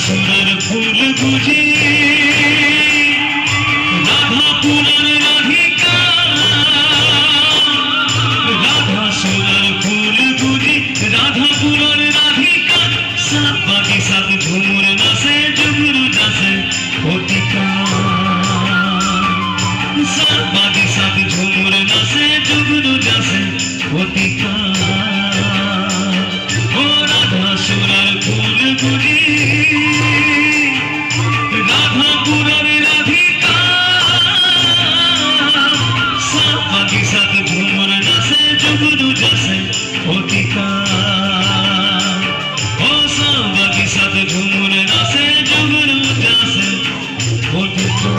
সুরের ফুল বুঝি রাধা পুরার রাধিকা, রাধা সুরের ফুল বুঝি রাধা পুরার রাধিকা, সাত বাকি সাত ঝুমুর নাচে জুগুরু যাচ্ছে অতিকা, সাত বাকি সাত ঝুমুর নাচে জুগুরু যাচ্ছে অতিকা। ও রাধা সুরের ফুল বুঝি রাধা পুরার রাধিকা, সাত বাকি সাত ঝুমুর নাচে জুগুরু যাচ্ছে অতিকা, ও সাত বাকি সাত ঝুমুর নাচে জুগুরু যাচ্ছে অতিকা।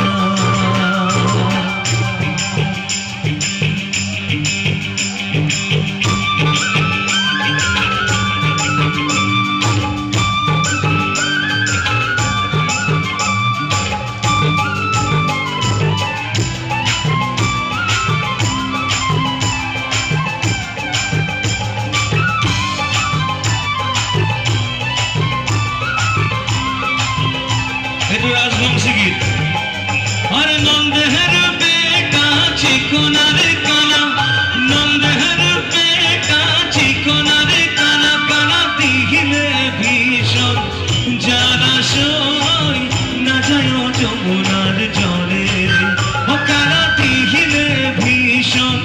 রাজবংশী গীত। আরে নন্দের বেটা চিকনার কানা, নন্দের বেটা চিকনার কানা, কানা দিলে ভীষণ জলাশয় না যায় যমুনার জলে, ও কানা দিলে ভীষণ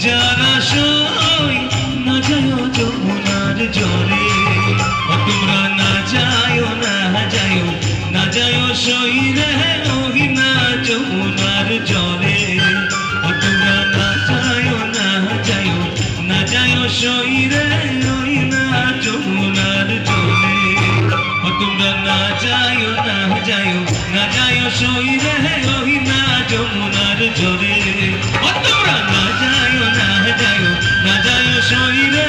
জলাশয় না যায় যমুনার জলে। ও তোমরা না যায় না যায় না যায় সইরে ওই না যমুনার জলে, ও তোমরা না যায় না যায় না যায় সইরে ওই না যমুনার জলে, ও তোমরা না যায় না যায় না যায় সইরে ওই না যমুনার জলে, ও তোমরা না যায় না যায় না যায় সইরে